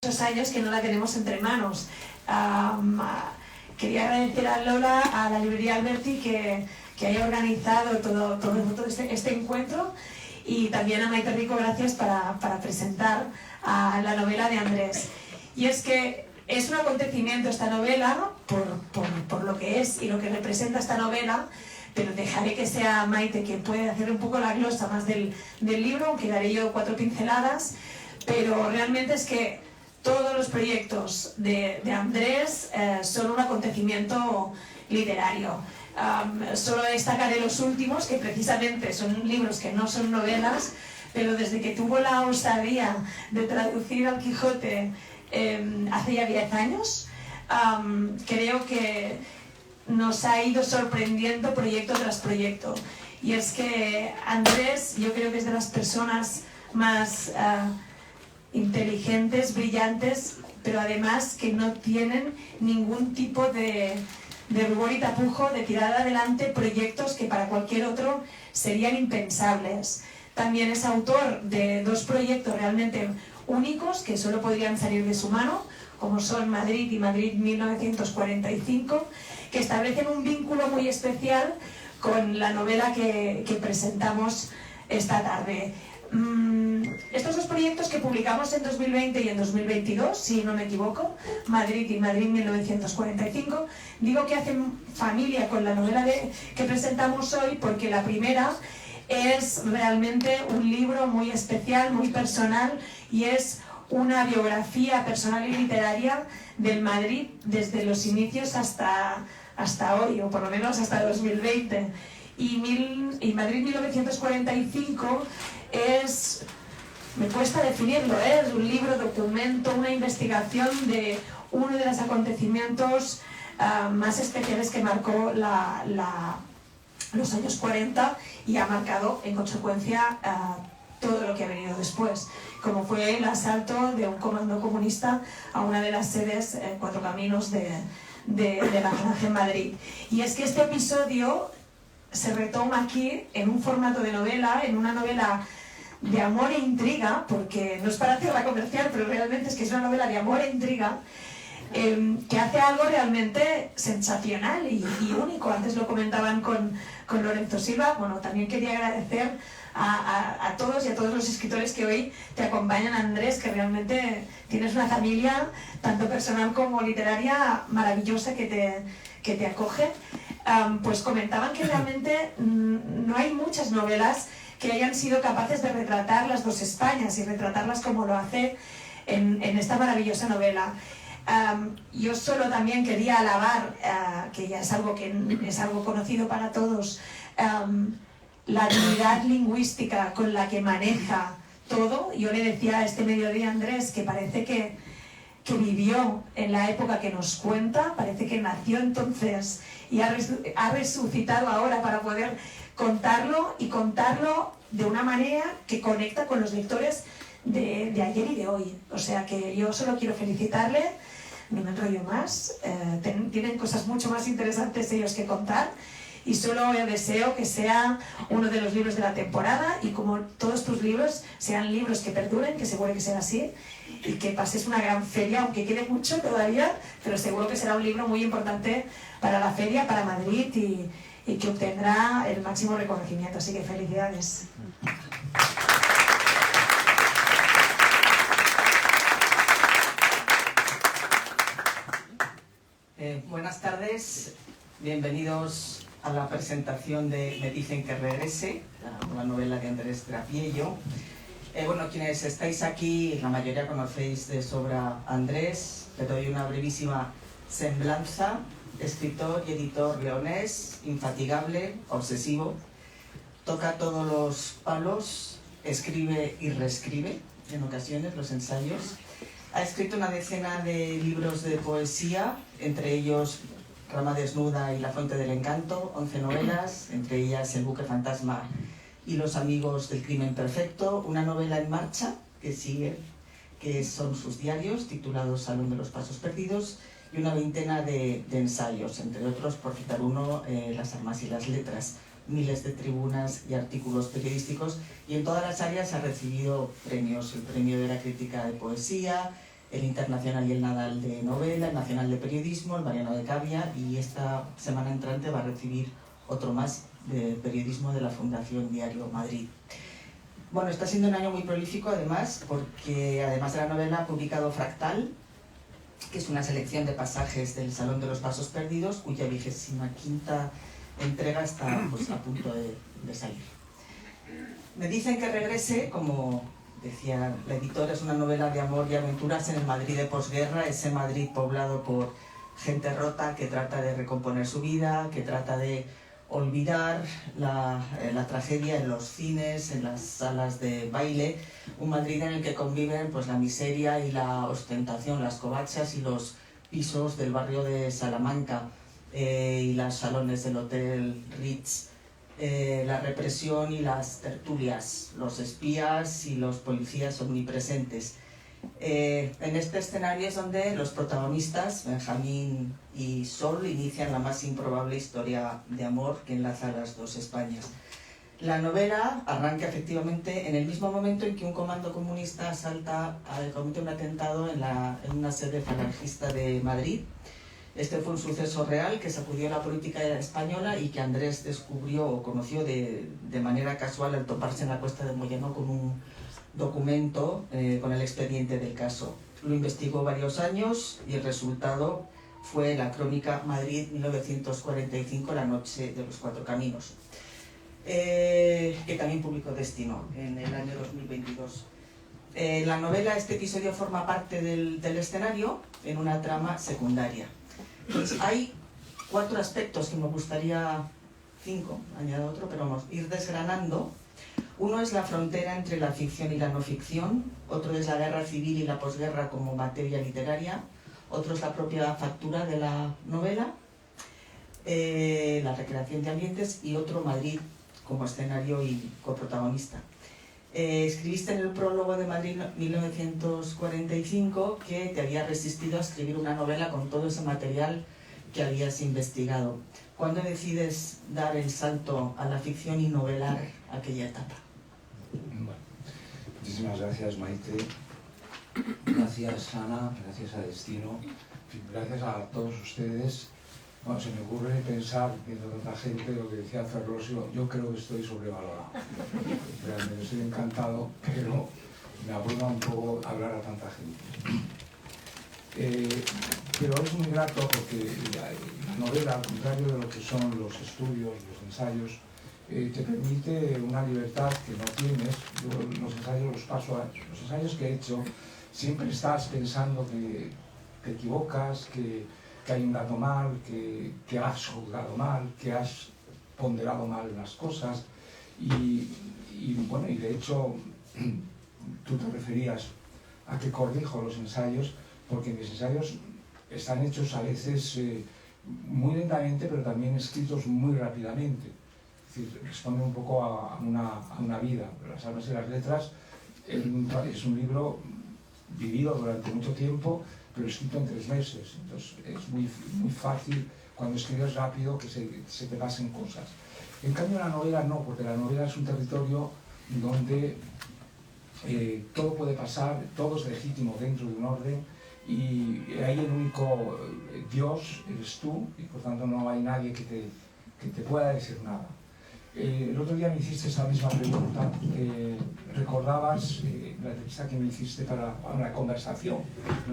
muchos años que no la tenemos entre manos. Quería agradecer a Lola, a la librería Alberti, que haya organizado todo este encuentro, y también a Maite Rico, gracias para presentar a la novela de Andrés. Y es que es un acontecimiento esta novela, por lo que es y lo que representa esta novela, pero dejaré que sea Maite que puede hacer un poco la glosa más del libro, aunque daré yo 4 pinceladas, pero realmente es que todos los proyectos de Andrés son un acontecimiento literario. Solo destacaré los últimos, que precisamente son libros que no son novelas, pero desde que tuvo la osadía de traducir al Quijote hace ya 10 años, creo que nos ha ido sorprendiendo proyecto tras proyecto. Y es que Andrés, yo creo que es de las personas más inteligentes, brillantes, pero además que no tienen ningún tipo de rubor y tapujo de tirar adelante proyectos que para cualquier otro serían impensables. También es autor de 2 proyectos realmente únicos que solo podrían salir de su mano, como son Madrid y Madrid 1945, que establecen un vínculo muy especial con la novela que presentamos esta tarde. Estos 2 proyectos que publicamos en 2020 y en 2022, si no me equivoco, Madrid y Madrid 1945, digo que hacen familia con la novela que presentamos hoy, porque la primera es realmente un libro muy especial, muy personal, y es una biografía personal y literaria del Madrid desde los inicios hasta hoy, o por lo menos hasta 2020. Y Madrid 1945 me cuesta definirlo, es un libro, documento, una investigación de uno de los acontecimientos más especiales que marcó los años 40 y ha marcado en consecuencia todo lo que ha venido después, como fue el asalto de un comando comunista a una de las sedes, 4 Caminos de la Falange en Madrid. Y es que este episodio se retoma aquí en un formato de novela, en una novela de amor e intriga, porque no es para hacerla comercial, pero realmente es que es una novela de amor e intriga, que hace algo realmente sensacional y único. Antes lo comentaban con Lorenzo Silva. Bueno, también quería agradecer a todos y a todos los escritores que hoy te acompañan, Andrés, que realmente tienes una familia, tanto personal como literaria, maravillosa que te acoge. Pues comentaban que realmente no hay muchas novelas que hayan sido capaces de retratar las 2 Españas y retratarlas como lo hace en esta maravillosa novela. Yo solo también quería alabar, que ya es algo conocido para todos, la habilidad lingüística con la que maneja todo. Yo le decía a este mediodía a Andrés que parece que vivió en la época que nos cuenta, parece que nació entonces y ha resucitado ahora para poder contarlo, y contarlo de una manera que conecta con los lectores de ayer y de hoy. O sea que yo solo quiero felicitarle, no me enrollo más, tienen cosas mucho más interesantes ellos que contar, y solo deseo que sea uno de los libros de la temporada, y como todos tus libros, sean libros que perduren, que seguro que será así, y que pases una gran feria, aunque quede mucho todavía, pero seguro que será un libro muy importante para la feria, para Madrid, y que obtendrá el máximo reconocimiento. Así que felicidades. Buenas tardes, bienvenidos a la presentación de Me dicen que regrese, la novela de Andrés Trapiello. Bueno, quienes estáis aquí, la mayoría conocéis de sobra a Andrés. Le doy una brevísima semblanza. Escritor y editor leonés, infatigable, obsesivo, toca todos los palos, escribe y reescribe, en ocasiones, los ensayos. Ha escrito una decena de libros de poesía, entre ellos Rama desnuda y La fuente del encanto, 11 novelas, entre ellas El buque fantasma y Los amigos del crimen perfecto, una novela en marcha que sigue, que son sus diarios, titulados Salón de los pasos perdidos, y una veintena de ensayos, entre otros, por citar uno, Las armas y las letras, miles de tribunas y artículos periodísticos, y en todas las áreas ha recibido premios: el premio de la crítica de poesía, el Internacional y el Nadal de Novela, el Nacional de Periodismo, el Mariano de Cavia, y esta semana entrante va a recibir otro más de periodismo de la Fundación Diario Madrid. Bueno, está siendo un año muy prolífico además, porque además de la novela ha publicado Fractal, que es una selección de pasajes del Salón de los Pasos Perdidos, cuya 25ª entrega está pues, a punto de salir. Me dicen que regrese, como decía la editora, es una novela de amor y aventuras en el Madrid de posguerra, ese Madrid poblado por gente rota que trata de recomponer su vida, que trata de olvidar la tragedia en los cines, en las salas de baile, un Madrid en el que conviven pues, la miseria y la ostentación, las covachas y los pisos del barrio de Salamanca y los salones del Hotel Ritz, la represión y las tertulias, los espías y los policías omnipresentes. En este escenario es donde los protagonistas, Benjamín y Sol, inician la más improbable historia de amor que enlaza las dos Españas. La novela arranca efectivamente en el mismo momento en que un comando comunista comete un atentado en una sede falangista de Madrid. Este fue un suceso real que sacudió la política española y que Andrés descubrió o conoció de manera casual al toparse en la Cuesta de Moyano con un documento con el expediente del caso. Lo investigó varios años y el resultado fue la crónica Madrid 1945, la noche de los Cuatro Caminos, que también publicó Destino en el año 2022. La novela, este episodio forma parte del escenario en una trama secundaria. Pues hay 4 aspectos que me gustaría, 5, añado otro, pero vamos, ir desgranando. Uno es la frontera entre la ficción y la no ficción, otro es la guerra civil y la posguerra como materia literaria, otro es la propia factura de la novela, la recreación de ambientes, y otro Madrid como escenario y coprotagonista. Escribiste en el prólogo de Madrid 1945 que te habías resistido a escribir una novela con todo ese material que habías investigado. ¿Cuándo decides dar el salto a la ficción y novelar aquella etapa? Bueno, muchísimas gracias, Maite. Gracias, Ana. Gracias a Destino. En fin, gracias a todos ustedes. Bueno, se me ocurre pensar, viendo tanta gente, lo que decía Ferrosio, yo creo que estoy sobrevalorado. Realmente estoy encantado, pero me aburra un poco hablar a tanta gente. Pero es muy grato porque la novela, al contrario de lo que son los estudios, los ensayos, te permite una libertad que no tienes. Yo los ensayos los paso a... Los ensayos que he hecho, siempre estás pensando que te equivocas, que hay un dato mal, que has juzgado mal, que has ponderado mal las cosas. Y bueno, y de hecho, tú te referías a que corrijo los ensayos, porque mis ensayos están hechos a veces muy lentamente, pero también escritos muy rápidamente. Es decir, responde un poco a una vida. Las almas y las letras es un libro vivido durante mucho tiempo, pero escrito en 3 meses. Entonces es muy fácil cuando escribes rápido que se te pasen cosas. En cambio la novela no, porque la novela es un territorio donde todo puede pasar, todo es legítimo dentro de un orden, y ahí el único Dios eres tú, y por tanto no hay nadie que te pueda decir nada. El otro día me hiciste esa misma pregunta, recordabas la entrevista que me hiciste para una conversación,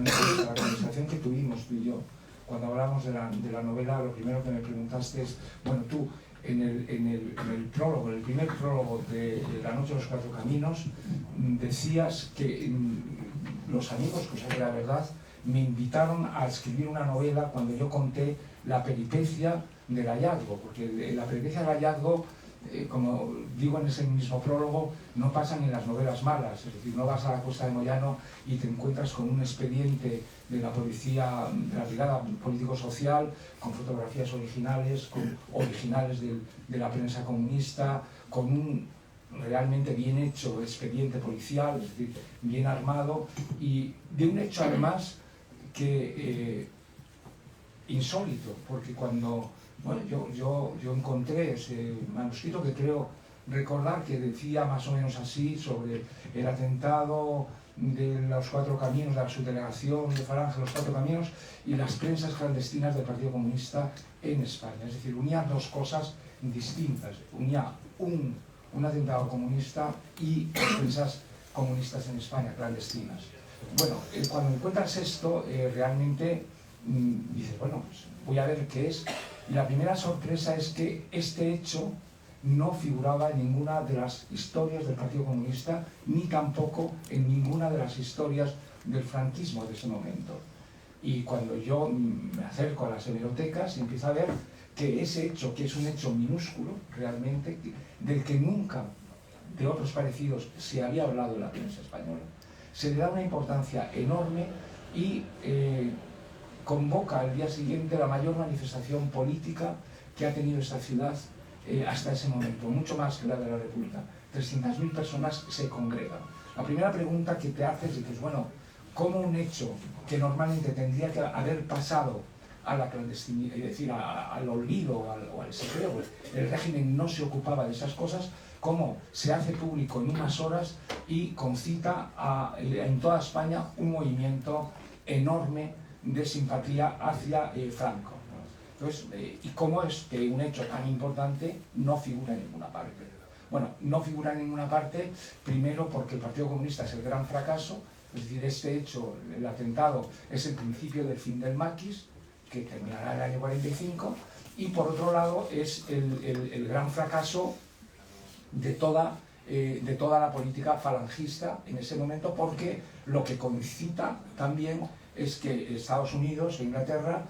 la conversación que tuvimos tú y yo, cuando hablamos de la novela. Lo primero que me preguntaste es, bueno, tú en el prólogo, en el primer prólogo de La noche de los Cuatro Caminos, decías que los amigos, cosa que era verdad, me invitaron a escribir una novela cuando yo conté la peripecia del hallazgo, porque la peripecia del hallazgo, como digo en ese mismo prólogo, no pasan en las novelas malas. Es decir, no vas a la Cuesta de Moyano y te encuentras con un expediente de la policía, de la brigada político-social, con fotografías originales, de la prensa comunista, con un realmente bien hecho expediente policial, es decir, bien armado, y de un hecho además que insólito, porque cuando yo encontré ese manuscrito, que creo recordar que decía más o menos así sobre el atentado de los Cuatro Caminos, de la subdelegación de Falange, los Cuatro Caminos, y las prensas clandestinas del Partido Comunista en España. Es decir, unía dos cosas distintas. Unía un atentado comunista y las prensas comunistas en España, clandestinas. Bueno, cuando encuentras esto, realmente dices, bueno, pues voy a ver qué es. Y la primera sorpresa es que este hecho no figuraba en ninguna de las historias del Partido Comunista, ni tampoco en ninguna de las historias del franquismo de ese momento. Y cuando yo me acerco a las hemerotecas, empiezo a ver que ese hecho, que es un hecho minúsculo realmente, del que nunca de otros parecidos se había hablado en la prensa española, se le da una importancia enorme y convoca al día siguiente la mayor manifestación política que ha tenido esta ciudad hasta ese momento, mucho más que la de la República. 300.000 personas se congregan. La primera pregunta que te haces es, bueno, ¿cómo un hecho que normalmente tendría que haber pasado a la clandestinidad, es decir, al olvido o al secreto, el régimen no se ocupaba de esas cosas, cómo se hace público en unas horas y concita en toda España un movimiento enorme de simpatía hacia Franco? Entonces, ¿y cómo es que un hecho tan importante no figura en ninguna parte? Bueno, no figura en ninguna parte, primero porque el Partido Comunista es el gran fracaso, es decir, este hecho, el atentado, es el principio del fin del maquis, que terminará en el año 45, y por otro lado es el gran fracaso de toda la política falangista en ese momento, porque lo que concita también es que Estados Unidos e Inglaterra,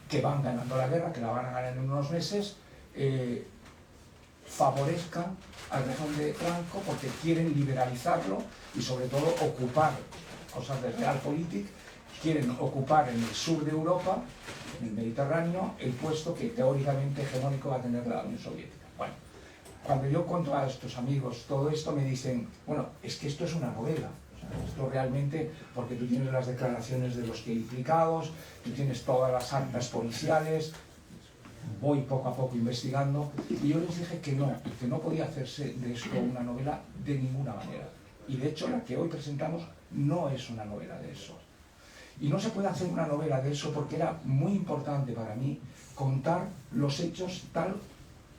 que van ganando la guerra, que la van a ganar en unos meses, favorezcan al régimen de Franco porque quieren liberalizarlo y sobre todo ocupar, cosas de realpolitik, quieren ocupar en el sur de Europa, en el Mediterráneo, el puesto que teóricamente hegemónico va a tener la Unión Soviética. Bueno, cuando yo cuento a estos amigos todo esto, me dicen, bueno, es que esto es una novela. Esto realmente, porque tú tienes las declaraciones de los que implicados, tú tienes todas las actas policiales, voy poco a poco investigando, y yo les dije que no podía hacerse de esto una novela de ninguna manera. Y de hecho la que hoy presentamos no es una novela de eso. Y no se puede hacer una novela de eso porque era muy importante para mí contar los hechos tal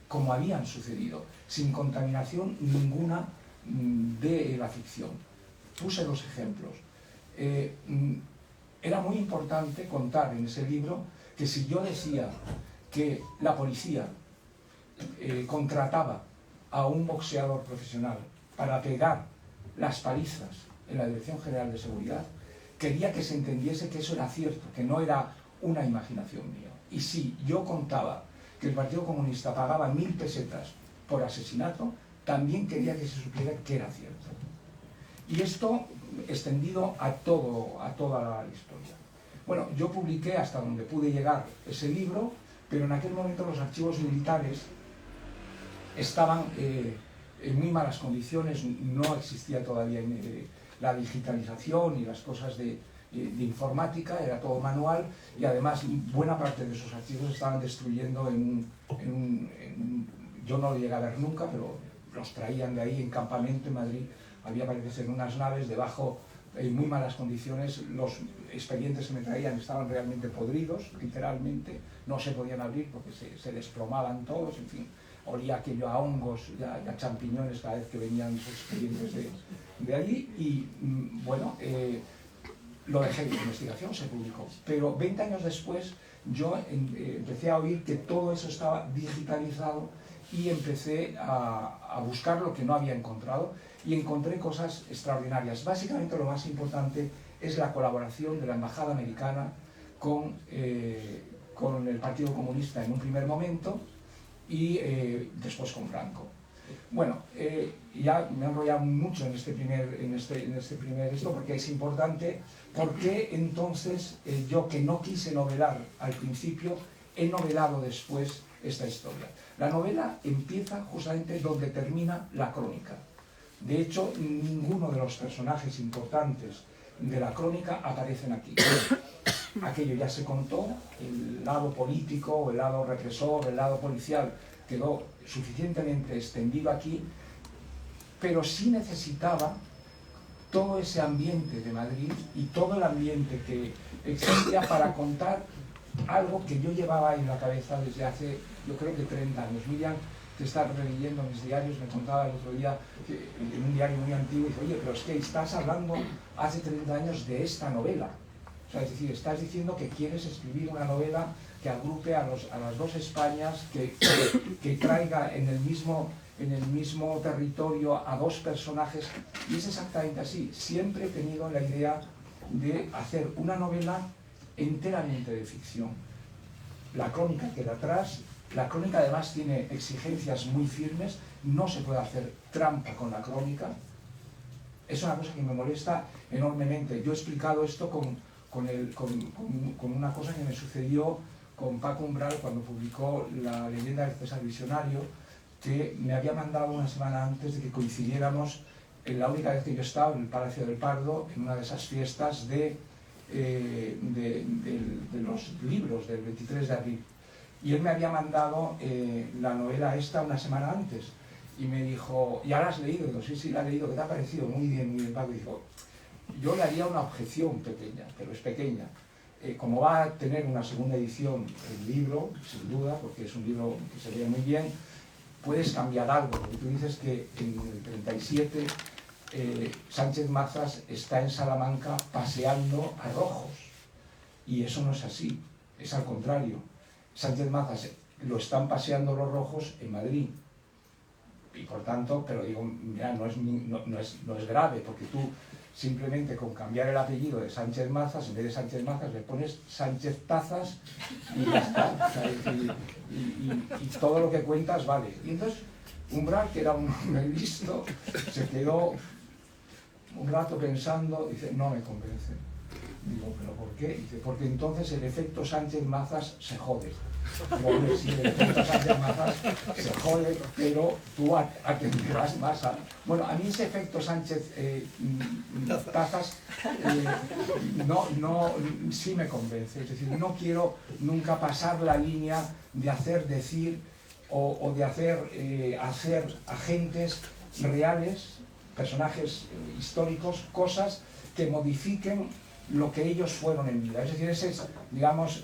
como habían sucedido, sin contaminación ninguna de la ficción. Puse dos ejemplos. Era muy importante contar en ese libro que si yo decía que la policía contrataba a un boxeador profesional para pegar las palizas en la Dirección General de Seguridad, quería que se entendiese que eso era cierto, que no era una imaginación mía. Y si yo contaba que el Partido Comunista pagaba 1000 pesetas por asesinato, también quería que se supiera que era cierto. Y esto extendido a toda la historia. Bueno, yo publiqué hasta donde pude llegar ese libro, pero en aquel momento los archivos militares estaban en muy malas condiciones, no existía todavía la digitalización y las cosas de informática, era todo manual, y además buena parte de esos archivos estaban destruyendo yo no lo llegué a ver nunca, pero los traían de ahí en campamento en Madrid. Había, parece ser, unas naves debajo en muy malas condiciones, los expedientes que me traían estaban realmente podridos, literalmente, no se podían abrir porque se desplomaban todos, en fin, olía aquello a hongos y a champiñones cada vez que venían esos expedientes de allí, y bueno, lo dejé de investigación, se publicó. Pero 20 años después yo empecé a oír que todo eso estaba digitalizado y empecé a buscar lo que no había encontrado, y encontré cosas extraordinarias. Básicamente lo más importante es la colaboración de la Embajada Americana con el Partido Comunista en un primer momento y después con Franco. Bueno, ya me he enrollado mucho en este primer esto porque es importante, porque entonces yo, que no quise novelar al principio, he novelado después esta historia. La novela empieza justamente donde termina la crónica. De hecho, ninguno de los personajes importantes de la crónica aparecen aquí. Aquello ya se contó, el lado político, el lado represor, el lado policial quedó suficientemente extendido aquí, pero sí necesitaba todo ese ambiente de Madrid y todo el ambiente que existía para contar algo que yo llevaba en la cabeza desde hace, yo creo que 30 años. Miriam, que está releyendo mis diarios, me contaba el otro día, en un diario muy antiguo, dice, oye, pero es que estás hablando hace 30 años de esta novela. O sea, es decir, estás diciendo que quieres escribir una novela que agrupe a las dos Españas, que traiga en el mismo territorio a dos personajes, y es exactamente así. Siempre he tenido la idea de hacer una novela enteramente de ficción. La crónica queda atrás, la crónica además tiene exigencias muy firmes, no se puede hacer trampa con la crónica. Es una cosa que me molesta enormemente. Yo he explicado esto con una cosa que me sucedió con Paco Umbral cuando publicó La leyenda del César Visionario, que me había mandado una semana antes de que coincidiéramos en la única vez que yo estaba en el Palacio del Pardo, en una de esas fiestas de los libros del 23 de abril. Y él me había mandado la novela esta una semana antes. Y me dijo, ¿ya la has leído? Y digo, sí, la he leído. ¿Qué te ha parecido? Muy bien, Paco. Y dijo, yo le haría una objeción pequeña, pero es pequeña. Como va a tener una segunda edición el libro, sin duda, porque es un libro que se lee muy bien, puedes cambiar algo. Porque tú dices que en el 37 Sánchez Mazas está en Salamanca paseando a rojos. Y eso no es así, es al contrario. Sánchez Mazas lo están paseando los rojos en Madrid. Y por tanto, pero digo, mira, no es grave, porque tú simplemente con cambiar el apellido de Sánchez Mazas, en vez de Sánchez Mazas le pones Sánchez Tazas y ya está. O sea, y todo lo que cuentas vale. Y entonces Umbral, que era un hombre listo, se quedó un rato pensando, dice, no me convence. Digo, ¿pero por qué? Dice, porque entonces el efecto Sánchez Mazas se jode. Digo, sí, el efecto Sánchez Mazas se jode, pero tú atenderás más a... Bueno, a mí ese efecto Sánchez Tazas sí me convence. Es decir, no quiero nunca pasar la línea de hacer, decir o de hacer agentes reales, personajes históricos, cosas que modifiquen lo que ellos fueron en vida. Es decir, ese es, digamos,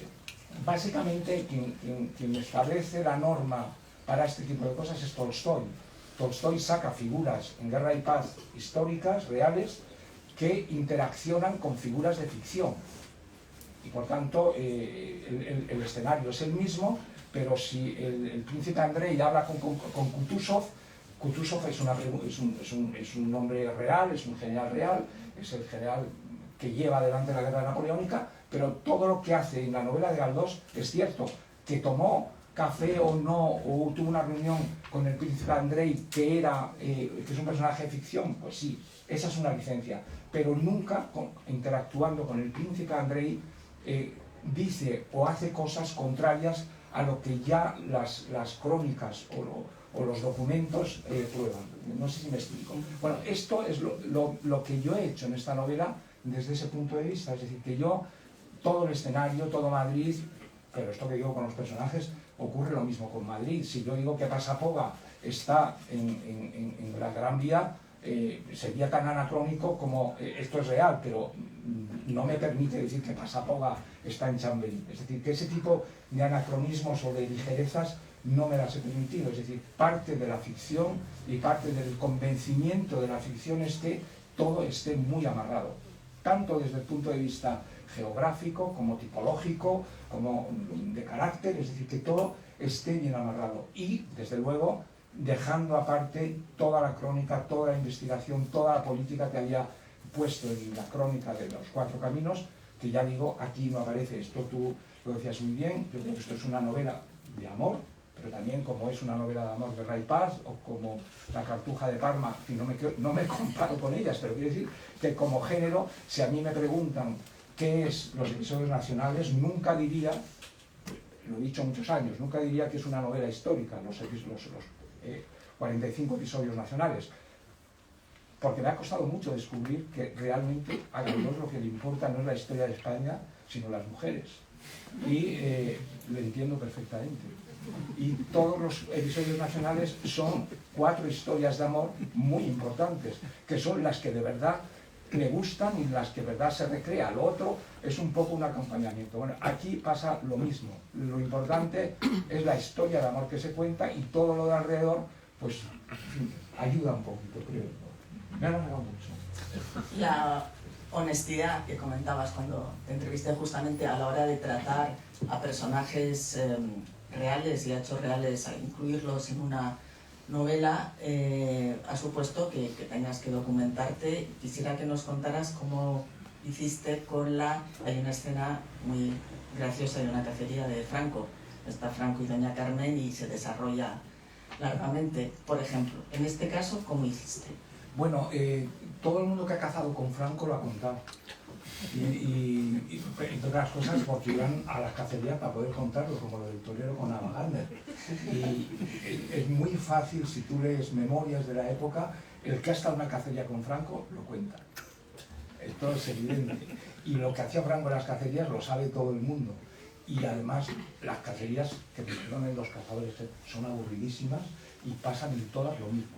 básicamente quien establece la norma para este tipo de cosas es Tolstói. Tolstói saca figuras en Guerra y Paz históricas, reales, que interaccionan con figuras de ficción. Y por tanto, el escenario es el mismo, pero si el príncipe Andrei habla con Kutuzov, Kutuzov es un hombre real, es un general real, es el general que lleva adelante la guerra napoleónica, pero todo lo que hace en la novela de Galdós es cierto. Que tomó café o no, o tuvo una reunión con el príncipe Andrei, que es un personaje de ficción, pues sí, esa es una licencia. Pero nunca, interactuando con el príncipe Andrei, dice o hace cosas contrarias a lo que ya las crónicas o los documentos prueban. No sé si me explico. Bueno, esto es lo que yo he hecho en esta novela desde ese punto de vista. Es decir, que yo, todo el escenario, todo Madrid, pero esto que digo con los personajes, ocurre lo mismo con Madrid. Si yo digo que Pasapova está en la Gran Vía, sería tan anacrónico como esto es real, pero no me permite decir que Pasapova está en Chamberí. Es decir, que ese tipo de anacronismos o de ligerezas no me las he permitido. Es decir, parte de la ficción y parte del convencimiento de la ficción es que todo esté muy amarrado, tanto desde el punto de vista geográfico, como tipológico, como de carácter, es decir, que todo esté bien amarrado. Y, desde luego, dejando aparte toda la crónica, toda la investigación, toda la política que había puesto en la crónica de los Cuatro Caminos, que ya digo, aquí no aparece. Esto tú lo decías muy bien, yo creo que esto es una novela de amor, pero también como es una novela de amor, guerra y paz, o como La Cartuja de Parma, y no me comparo con ellas, pero quiero decir que como género, si a mí me preguntan qué es los episodios nacionales, nunca diría, lo he dicho muchos años, nunca diría que es una novela histórica, los 45 episodios nacionales, porque me ha costado mucho descubrir que realmente a Galdós lo que le importa no es la historia de España, sino las mujeres. Y lo entiendo perfectamente. Y todos los episodios nacionales son 4 historias de amor muy importantes, que son las que de verdad le gustan y las que de verdad se recrea. Lo otro es un poco un acompañamiento. Bueno, aquí pasa lo mismo. Lo importante es la historia de amor que se cuenta y todo lo de alrededor, pues, en fin, ayuda un poquito, creo. Me ha alargado mucho. La honestidad que comentabas cuando te entrevisté justamente a la hora de tratar a personajes reales y a hechos reales, a incluirlos en una novela, ha supuesto que tengas que documentarte. Quisiera que nos contaras cómo hiciste con hay una escena muy graciosa de una cacería de Franco. Está Franco y doña Carmen y se desarrolla largamente. Por ejemplo, en este caso, ¿cómo hiciste? Bueno, todo el mundo que ha cazado con Franco lo ha contado. Y entre otras cosas porque iban a las cacerías para poder contarlo, como lo del torero con Ava Gardner. Y es muy fácil, si tú lees memorias de la época, el que ha estado en una cacería con Franco lo cuenta. Esto es evidente. Y lo que hacía Franco en las cacerías lo sabe todo el mundo. Y además las cacerías, que me perdonen los cazadores, son aburridísimas y pasan en todas lo mismo.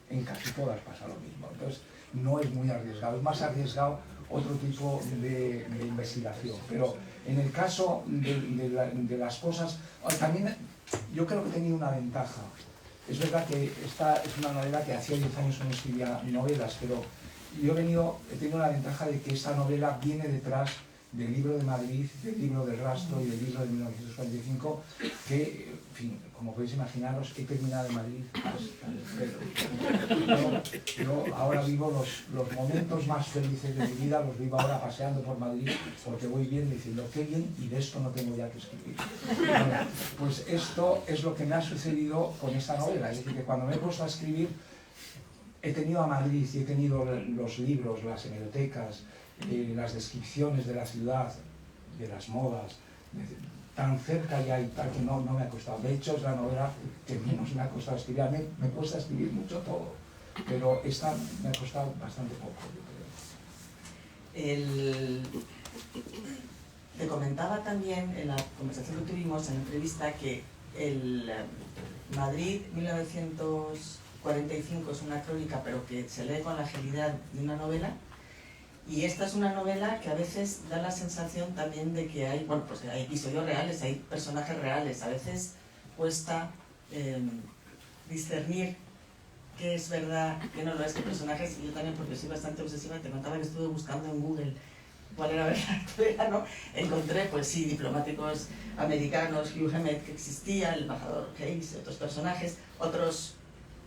En casi todas pasa lo mismo. Entonces no es muy arriesgado. Es más arriesgado otro tipo de investigación. Pero en el caso de las cosas, también yo creo que he tenido una ventaja. Es verdad que esta es una novela que hacía 10 años que no escribía novelas, pero yo he tenido la ventaja de que esta novela viene detrás del libro de Madrid, del libro del Rastro y del libro de 1945, que, en fin, como podéis imaginaros, he terminado en Madrid hasta el pelo. Yo ahora vivo los momentos más felices de mi vida, los vivo ahora paseando por Madrid, porque voy viendo y diciendo, qué bien, y de esto no tengo ya que escribir. Bueno, pues esto es lo que me ha sucedido con esta novela, es decir, que cuando me he puesto a escribir, he tenido a Madrid y he tenido los libros, las hemerotecas, las descripciones de la ciudad, de las modas, tan cerca ya y tal que no me ha costado. De hecho, es la novela que menos me ha costado escribir. A mí me cuesta escribir mucho todo, pero esta me ha costado bastante poco, yo creo. Te comentaba también en la conversación que tuvimos, en la entrevista, que el Madrid 1945 es una crónica, pero que se lee con la agilidad de una novela. Y esta es una novela que a veces da la sensación también de que hay, bueno, pues hay episodios reales, hay personajes reales. A veces cuesta discernir qué es verdad, qué no lo es, qué personajes. Y yo también, porque soy bastante obsesiva, te contaba que estuve buscando en Google cuál era verdad, ¿no? Encontré, pues sí, diplomáticos americanos, Hugh Emmett, que existía, el embajador Hayes, otros personajes, otros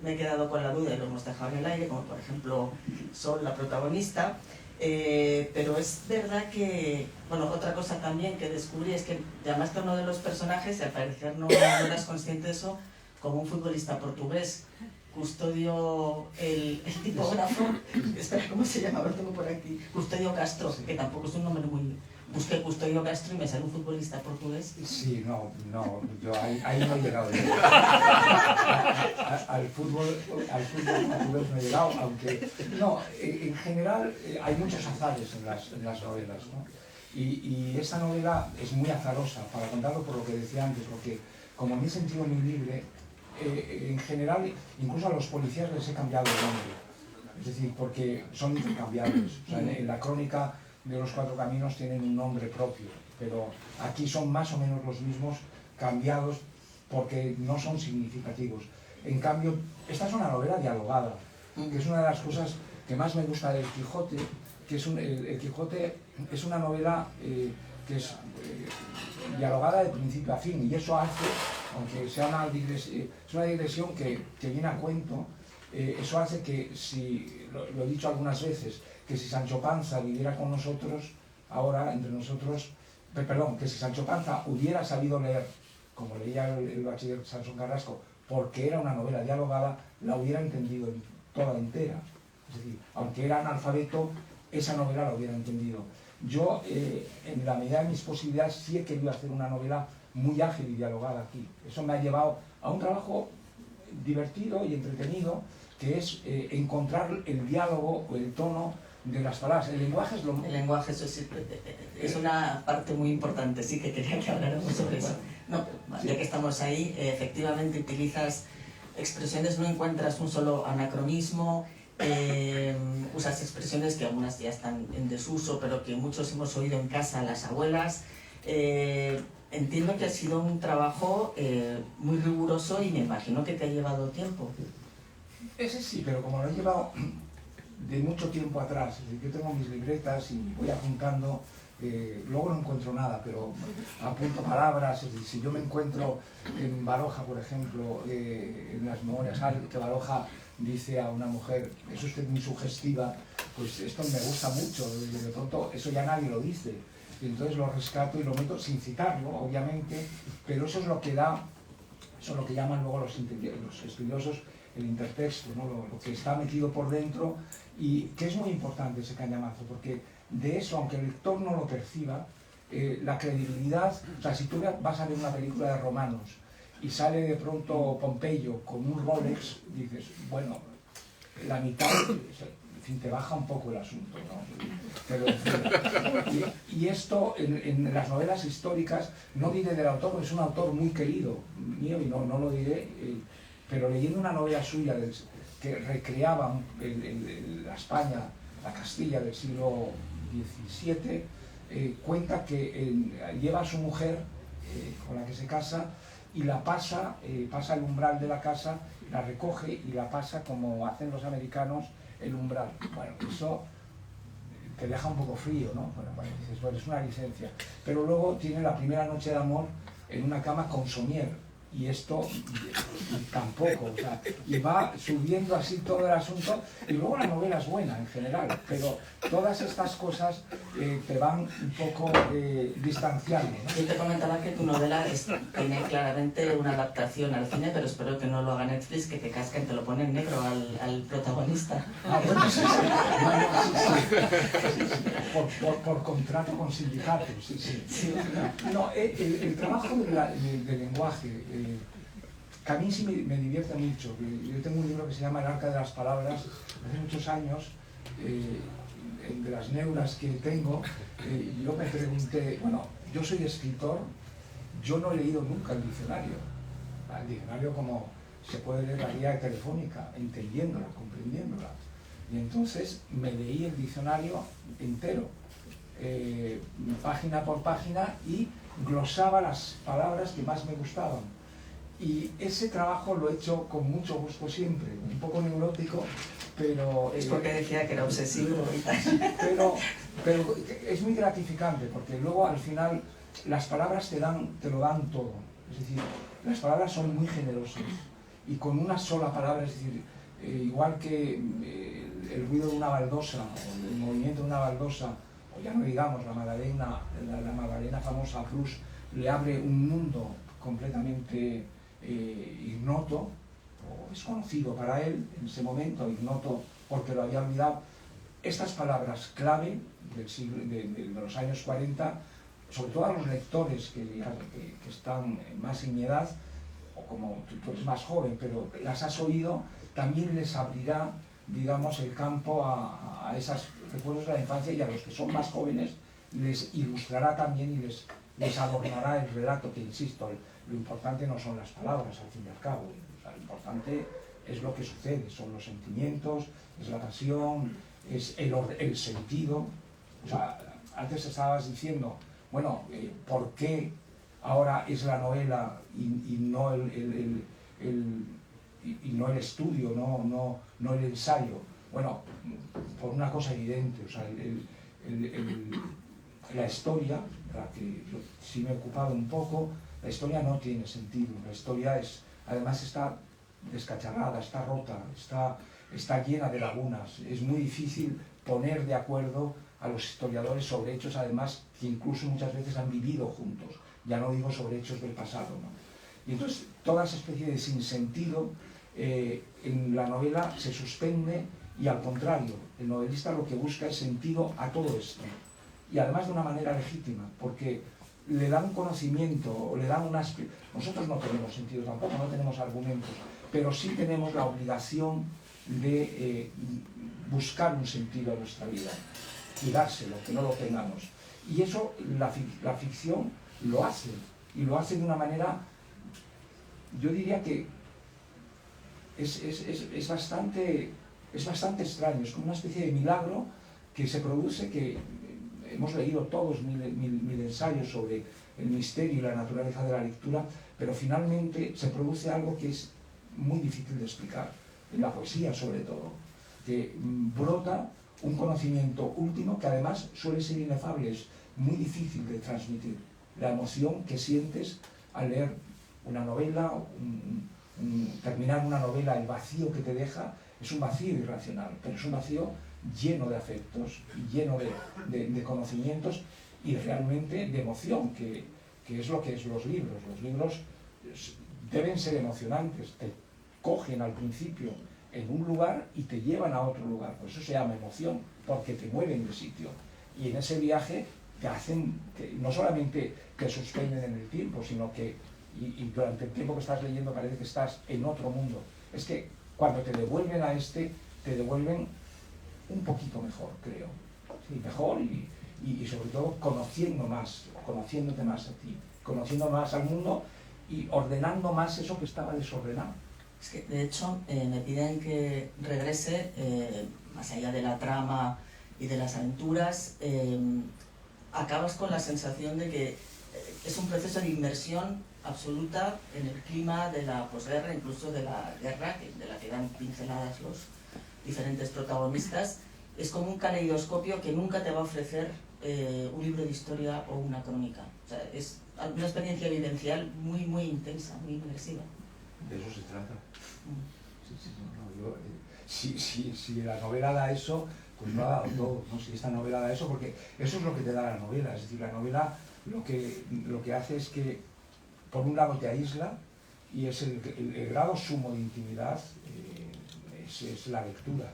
me he quedado con la duda y lo hemos dejado en el aire, como por ejemplo Sol, la protagonista. Pero es verdad que, bueno, otra cosa también que descubrí es que llamaste a uno de los personajes y al parecer no eras consciente de eso, como un futbolista portugués. Custodio, el tipógrafo, espera, ¿cómo se llama? Lo tengo por aquí. Custodio Castro, que tampoco es un nombre muy... Busqué Custodio Castro y me sale un futbolista portugués. Sí, no, yo ahí no he llegado. Al fútbol portugués no he llegado, aunque... No, en general hay muchos azares en las novelas, ¿no? Y esta novela es muy azarosa, para contarlo por lo que decía antes, porque como me he sentido muy libre, en general, incluso a los policías les he cambiado el nombre. Es decir, porque son intercambiables. O sea, en la crónica de los Cuatro Caminos tienen un nombre propio, pero aquí son más o menos los mismos, cambiados porque no son significativos. En cambio, esta es una novela dialogada, que es una de las cosas que más me gusta del Quijote, que es el Quijote es una novela que es dialogada de principio a fin, y eso hace, aunque sea una digresión que viene a cuento, eso hace que, si lo he dicho algunas veces, que si Sancho Panza viviera con nosotros, ahora entre nosotros, perdón, que si Sancho Panza hubiera sabido leer, como leía el bachiller Sansón Carrasco, porque era una novela dialogada, la hubiera entendido toda entera. Es decir, aunque era analfabeto, esa novela la hubiera entendido. Yo, en la medida de mis posibilidades, sí he querido hacer una novela muy ágil y dialogada aquí. Eso me ha llevado a un trabajo divertido y entretenido, que es encontrar el diálogo o el tono de las palabras. El lenguaje es lo... El lenguaje es una parte muy importante, sí, que quería que habláramos sobre eso. No, ya que estamos ahí, efectivamente utilizas expresiones, no encuentras un solo anacronismo, usas expresiones que algunas ya están en desuso, pero que muchos hemos oído en casa, las abuelas. Entiendo que ha sido un trabajo muy riguroso y me imagino que te ha llevado tiempo. Ese sí, pero como lo he llevado de mucho tiempo atrás, es decir, yo tengo mis libretas y voy apuntando, luego no encuentro nada, pero apunto palabras, es decir, si yo me encuentro en Baroja, por ejemplo, en las memorias, que Baroja dice a una mujer, es usted muy sugestiva, pues esto me gusta mucho, y de pronto eso ya nadie lo dice, y entonces lo rescato y lo meto sin citarlo, obviamente, pero eso es lo que da, eso es lo que llaman luego los estudiosos el intertexto, ¿no? Lo que está metido por dentro, y que es muy importante ese cañamazo, porque de eso, aunque el lector no lo perciba, la credibilidad, o sea, si tú vas a ver una película de romanos y sale de pronto Pompeyo con un Rolex, dices, bueno, la mitad, en fin, te baja un poco el asunto, ¿no? Pero, y esto en las novelas históricas, no diré del autor, porque es un autor muy querido mío y no lo diré, pero leyendo una novela suya que recreaba la España, la Castilla del siglo XVII, cuenta que lleva a su mujer con la que se casa y la pasa el umbral de la casa, la recoge y la pasa como hacen los americanos el umbral. Bueno, eso te deja un poco frío, ¿no? Bueno, dices, bueno, es una licencia. Pero luego tiene la primera noche de amor en una cama con somier. Y esto tampoco, o sea, y va subiendo así todo el asunto, y luego la novela es buena en general, pero todas estas cosas te van un poco distanciando, ¿no? Yo te comentaba que tu novela tiene claramente una adaptación al cine, pero espero que no lo haga Netflix, que te casquen, te lo pone en negro al protagonista. Ah, bueno, sí. Por contrato con sindicatos, sí. No, el trabajo del lenguaje, que a mí sí me divierte mucho. Yo tengo un libro que se llama El arca de las palabras, hace muchos años, de las neuras que tengo, yo me pregunté, bueno, yo soy escritor, yo no he leído nunca el diccionario como se puede leer la guía telefónica, entendiéndola, comprendiéndola. Y entonces me leí el diccionario entero, página por página, y glosaba las palabras que más me gustaban. Y ese trabajo lo he hecho con mucho gusto siempre, un poco neurótico, pero... Es porque decía que era obsesivo y tal. Pero es muy gratificante, porque luego al final las palabras te lo dan todo. Es decir, las palabras son muy generosas, y con una sola palabra, es decir, igual que el ruido de una baldosa, o el movimiento de una baldosa, o ya no digamos la Magdalena famosa a Proust, le abre un mundo completamente ignoto o desconocido para él en ese momento, ignoto porque lo había olvidado. Estas palabras clave de los años 40, sobre todo a los lectores que están más en mi edad, o como tú eres más joven, pero las has oído, también les abrirá, digamos, el campo a esos recuerdos de la infancia, y a los que son más jóvenes les ilustrará también y les adornará el relato, que insisto, lo importante no son las palabras, al fin y al cabo, lo importante es lo que sucede, son los sentimientos, es la pasión, es el sentido. O sea, antes estabas diciendo, bueno, ¿por qué ahora es la novela y no el estudio, no el ensayo? Bueno, por una cosa evidente, o sea, la historia, de la que yo sí me he ocupado un poco, la historia no tiene sentido. La historia además está descacharrada, está rota, está llena de lagunas. Es muy difícil poner de acuerdo a los historiadores sobre hechos, además, que incluso muchas veces han vivido juntos. Ya no digo sobre hechos del pasado, ¿no? Y entonces toda esa especie de sinsentido en la novela se suspende, y al contrario, el novelista lo que busca es sentido a todo esto. Y además de una manera legítima, porque le da un conocimiento, o le da unas... Nosotros no tenemos sentido tampoco, no tenemos argumentos, pero sí tenemos la obligación de buscar un sentido a nuestra vida y dárselo, que no lo tengamos. Y eso la ficción lo hace, y lo hace de una manera, yo diría que es bastante Es bastante extraño, es como una especie de milagro que se produce, que hemos leído todos mil ensayos sobre el misterio y la naturaleza de la lectura, pero finalmente se produce algo que es muy difícil de explicar, en la poesía sobre todo, que brota un conocimiento último que además suele ser inefable, es muy difícil de transmitir. La emoción que sientes al leer una novela, terminar una novela, el vacío que te deja, es un vacío irracional, pero es un vacío lleno de afectos, lleno de conocimientos y realmente de emoción, que es lo que es los libros. Los libros deben ser emocionantes, te cogen al principio en un lugar y te llevan a otro lugar, por eso se llama emoción, porque te mueven de sitio, y en ese viaje te hacen, no solamente te suspenden en el tiempo, sino que y durante el tiempo que estás leyendo parece que estás en otro mundo. Es que cuando te devuelven a te devuelven un poquito mejor, creo. Sí, mejor y sobre todo conociéndote más a ti, conociendo más al mundo y ordenando más eso que estaba desordenado. Es que, de hecho, me piden que regrese, más allá de la trama y de las aventuras, acabas con la sensación de que es un proceso de inmersión absoluta en el clima de la posguerra, incluso de la guerra, de la que dan pinceladas los diferentes protagonistas. Es como un caleidoscopio que nunca te va a ofrecer un libro de historia o una crónica. O sea, es una experiencia vivencial muy, muy intensa, muy inmersiva. De eso se trata. Si la novela da eso, pues no ha dado todo, ¿no? Si esta novela da eso, porque eso es lo que te da la novela. Es decir, la novela lo que hace es que, por un lado, te aísla, y es el grado sumo de intimidad, es la lectura.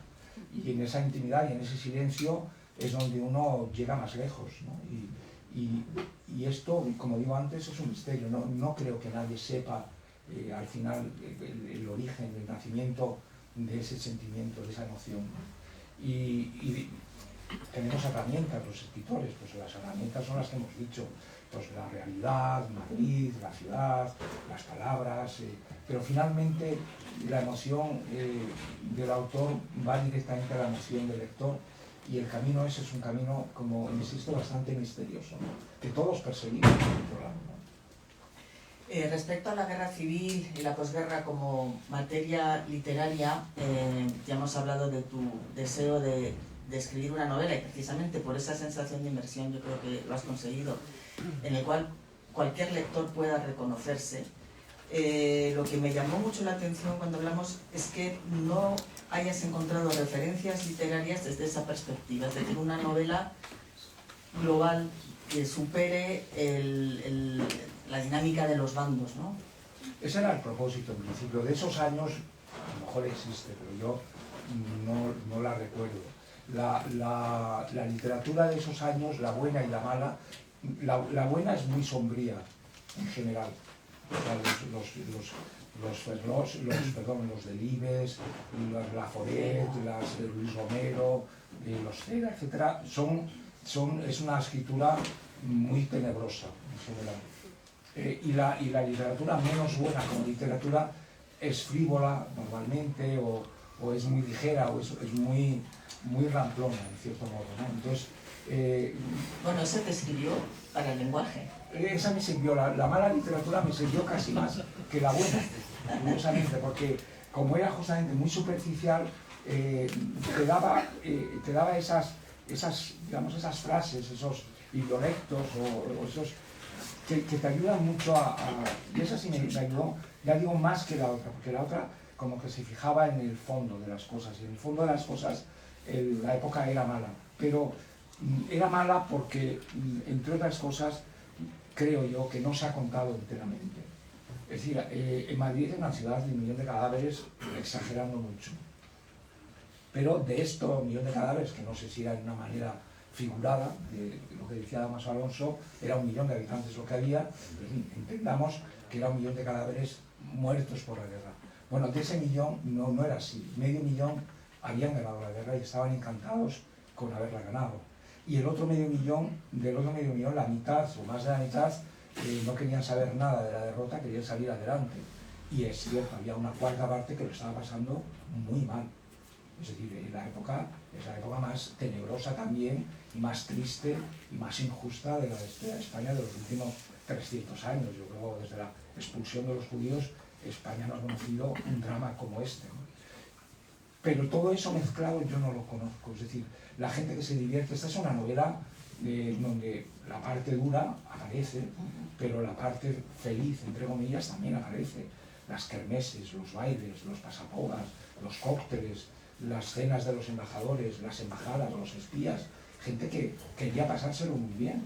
Y en esa intimidad y en ese silencio es donde uno llega más lejos, ¿no? Y esto, como digo antes, es un misterio. No creo que nadie sepa al final el origen, el nacimiento de ese sentimiento, de esa emoción, ¿no? Y tenemos herramientas los escritores, pues las herramientas son las que hemos dicho, pues la realidad, Madrid, la ciudad, las palabras, pero finalmente la emoción del autor va directamente a la emoción del lector, y el camino ese es un camino, como insisto, bastante misterioso, ¿no? Que todos perseguimos por otro lado, ¿no? Respecto a la guerra civil y la posguerra como materia literaria, ya hemos hablado de tu deseo de escribir una novela, y precisamente por esa sensación de inmersión yo creo que lo has conseguido, en el cual cualquier lector pueda reconocerse. Lo que me llamó mucho la atención cuando hablamos es que no hayas encontrado referencias literarias desde esa perspectiva, es decir, una novela global que supere la dinámica de los bandos, ¿no? Ese era el propósito, en principio, de esos años. A lo mejor existe, pero yo no la recuerdo. La literatura de esos años, la buena y la mala, la buena es muy sombría, en general. O sea, los Delibes, la Foret, Luis Romero, los Cera, etc., es una escritura muy tenebrosa, en general. Y la literatura menos buena como literatura es frívola normalmente, o es muy ligera, o es muy ramplona, en cierto modo, ¿no? Entonces, bueno, eso te sirvió para el lenguaje. Esa me sirvió, la mala literatura me sirvió casi más que la buena, curiosamente, porque como era justamente muy superficial, te daba esas frases, esos idiolectos o esos que te ayudan mucho y esa sí me ayudó, ya digo, más que la otra, porque la otra como que se fijaba en el fondo de las cosas, y en el fondo de las cosas la época era mala, pero era mala porque, entre otras cosas, creo yo que no se ha contado enteramente. Es decir, en Madrid es una ciudad de 1 millón de cadáveres, exagerando mucho. Pero de estos 1 millón de cadáveres, que no sé si era de una manera figurada, de lo que decía Damaso Alonso, era 1 millón de habitantes lo que había, entendamos que era 1 millón de cadáveres muertos por la guerra. Bueno, de ese millón no era así. 500.000 habían ganado la guerra y estaban encantados con haberla ganado. Y el otro medio millón, la mitad o más de la mitad, no querían saber nada de la derrota, querían salir adelante. Y es cierto, había una cuarta parte que lo estaba pasando muy mal. Es decir, es la época más tenebrosa también, y más triste y más injusta de la historia de España de los últimos 300 años. Yo creo que desde la expulsión de los judíos, España no ha conocido un drama como este, ¿no? Pero todo eso mezclado yo no lo conozco. Es decir, la gente que se divierte, esta es una novela donde la parte dura aparece, pero la parte feliz, entre comillas, también aparece. Las kermeses, los bailes, los pasapogas, los cócteles, las cenas de los embajadores, las embajadas, los espías, gente que quería pasárselo muy bien.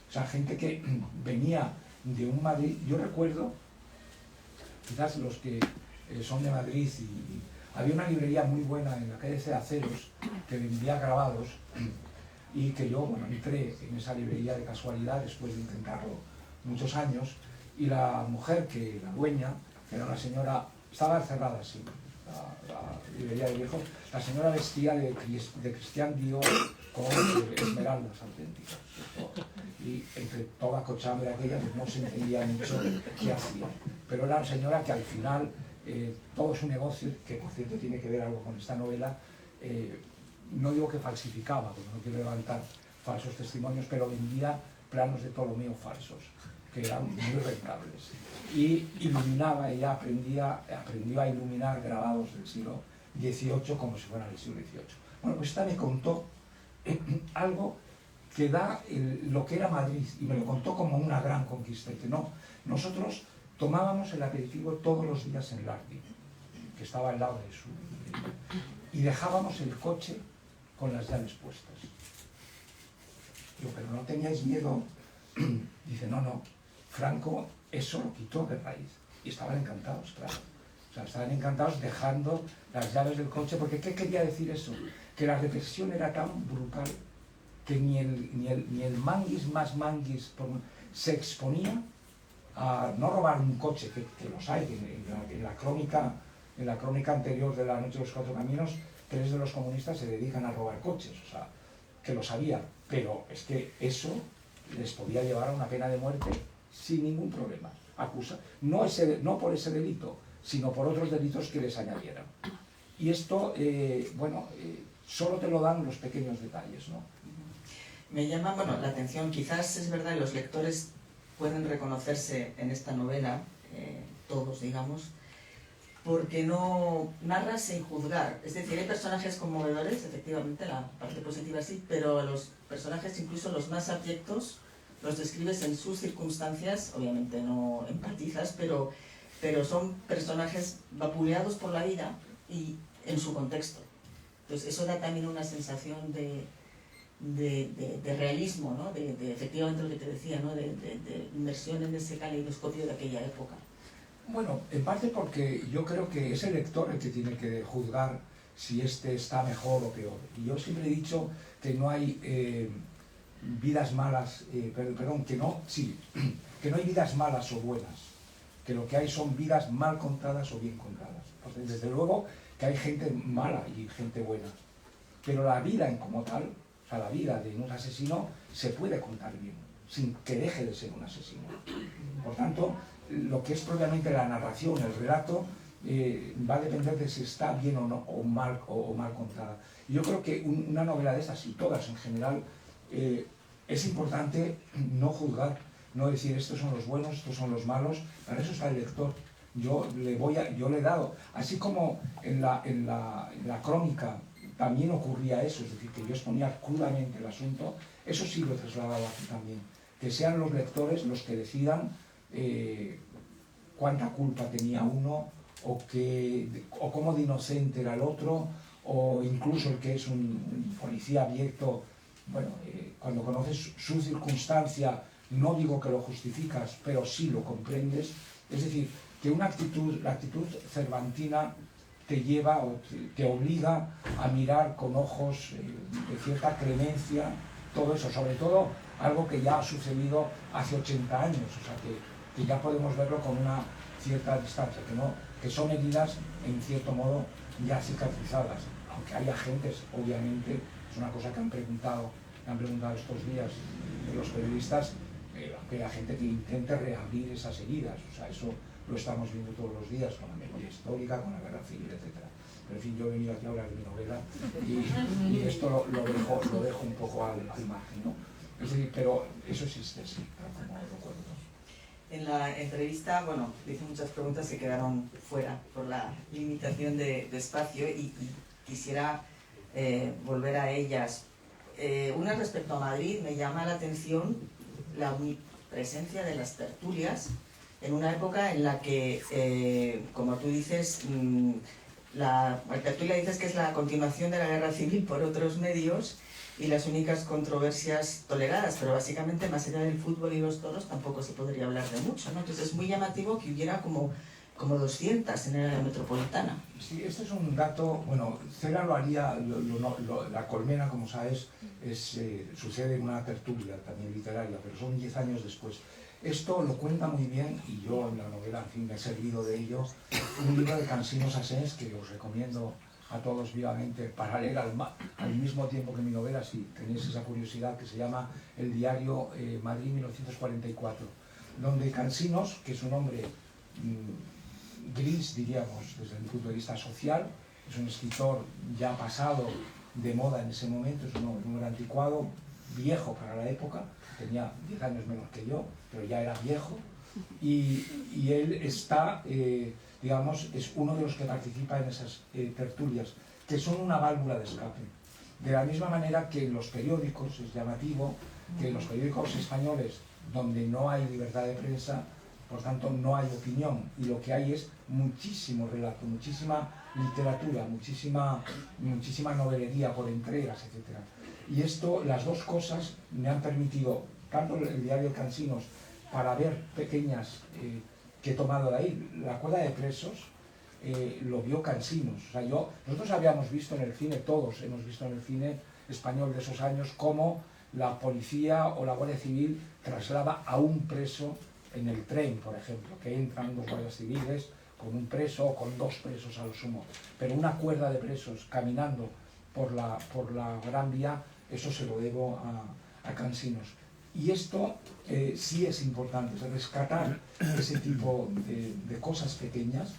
O sea, gente que venía de un Madrid. Yo recuerdo, quizás los que son de Madrid, y había una librería muy buena en la calle de Aceros que vendía grabados, y que yo, bueno, entré en esa librería de casualidad después de intentarlo muchos años, y la mujer, la dueña, que era una señora, estaba cerrada, sí, la librería de viejos, la señora vestía de Christian Dior con esmeraldas auténticas. Y entre toda cochambre aquella, pues no se entendía mucho qué hacía. Pero era una señora que al final, todo su negocio, que por cierto tiene que ver algo con esta novela, no digo que falsificaba, porque no quiero levantar falsos testimonios, pero vendía planos de Ptolomeo falsos, que eran muy rentables. Y iluminaba, ella aprendió a iluminar grabados del siglo XVIII como si fueran del siglo XVIII. Bueno, pues esta me contó algo que da lo que era Madrid, y me lo contó como una gran conquista. Que no, nosotros tomábamos el aperitivo todos los días en Lardi, que estaba al lado de su librería, y dejábamos el coche con las llaves puestas. Digo, pero no teníais miedo. Dice, no, Franco eso lo quitó de raíz. Y estaban encantados, claro. O sea, estaban encantados dejando las llaves del coche, porque ¿qué quería decir eso? Que la represión era tan brutal que ni el manguis más manguis se exponía a no robar un coche, que los hay, en la crónica anterior de La Noche de los Cuatro Caminos, 3 de los comunistas se dedican a robar coches, o sea, que lo sabía, pero es que eso les podía llevar a una pena de muerte sin ningún problema. No por ese delito, sino por otros delitos que les añadieran. Y esto, solo te lo dan los pequeños detalles, ¿no? Me llama, la atención, quizás es verdad, los lectores pueden reconocerse en esta novela, todos, digamos, porque no narra sin juzgar. Es decir, hay personajes conmovedores, efectivamente, la parte positiva sí, pero los personajes, incluso los más abyectos, los describes en sus circunstancias, obviamente no empatizas, pero son personajes vapuleados por la vida y en su contexto. Entonces eso da también una sensación de realismo, ¿no? de efectivamente lo que te decía, ¿no? de inmersión en ese caleidoscopio de aquella época. Bueno, en parte porque yo creo que es el lector el que tiene que juzgar si este está mejor o peor. Y yo siempre he dicho que no hay vidas malas, que no hay vidas malas o buenas, que lo que hay son vidas mal contadas o bien contadas. Entonces, desde luego que hay gente mala y gente buena, pero la vida en como tal, o sea, la vida de un asesino se puede contar bien, sin que deje de ser un asesino. Por tanto, lo que es propiamente la narración, el relato, va a depender de si está bien o no, o mal contada. Y yo creo que una novela de estas, y todas en general, es importante no juzgar, no decir estos son los buenos, estos son los malos. Para eso está el lector. Yo le he dado, así como en la crónica también ocurría eso, es decir, que yo exponía crudamente el asunto, eso sí lo he trasladado aquí también, que sean los lectores los que decidan cuánta culpa tenía uno, o cómo de inocente era el otro, o incluso el que es un policía abierto. Bueno, cuando conoces su circunstancia, no digo que lo justificas, pero sí lo comprendes. Es decir, que la actitud cervantina te lleva o te obliga a mirar con ojos de cierta clemencia todo eso, sobre todo algo que ya ha sucedido hace 80 años, o sea que ya podemos verlo con una cierta distancia, que son heridas en cierto modo ya cicatrizadas, aunque hay agentes, obviamente, es una cosa que han preguntado estos días los periodistas, que haya gente que intente reabrir esas heridas. O sea, eso lo estamos viendo todos los días con la memoria histórica, con la guerra civil, etc. Pero en fin, yo he venido aquí a hablar de mi novela y esto lo dejo un poco al margen, ¿no? Es decir, pero eso existe, sí, como recuerdo. En la entrevista, bueno, le hice muchas preguntas que quedaron fuera por la limitación de espacio y quisiera volver a ellas. Una respecto a Madrid, me llama la atención la presencia de las tertulias en una época en la que, como tú dices, la tertulia dices que es la continuación de la guerra civil por otros medios y las únicas controversias toleradas, pero básicamente más allá del fútbol y los toros tampoco se podría hablar de mucho, ¿no? Entonces es muy llamativo que hubiera como 200 en el área metropolitana. Sí, este es un dato, bueno, Cera lo haría, la colmena, como sabes, sucede en una tertulia también literaria, pero son 10 años después. Esto lo cuenta muy bien, y yo en la novela, en fin, me he servido de ello, un libro de Cansino Sassens que os recomiendo a todos vivamente para leer al mismo tiempo que mi novela, si tenéis esa curiosidad, que se llama El diario Madrid 1944, donde Cansinos, que es un hombre gris, diríamos, desde el punto de vista social, es un escritor ya pasado de moda en ese momento, es un hombre anticuado, viejo para la época, tenía 10 años menos que yo, pero ya era viejo, y él está, digamos, es uno de los que participa en esas tertulias, que son una válvula de escape. De la misma manera que en los periódicos, es llamativo, que en los periódicos españoles, donde no hay libertad de prensa, por tanto no hay opinión, y lo que hay es muchísimo relato, muchísima literatura, muchísima novelería por entregas, etc. Y esto, las dos cosas me han permitido, tanto el diario de Cansinos, para ver pequeñas que he tomado de ahí, la cuerda de presos, lo vio Cansinos. O sea, nosotros habíamos visto en el cine, todos hemos visto en el cine español de esos años, cómo la policía o la Guardia Civil traslada a un preso en el tren, por ejemplo, que entran dos guardias civiles con un preso o con dos presos a lo sumo. Pero una cuerda de presos caminando por la Gran Vía, eso se lo debo a Cansinos. Y esto sí es importante, es rescatar ese tipo de cosas pequeñas,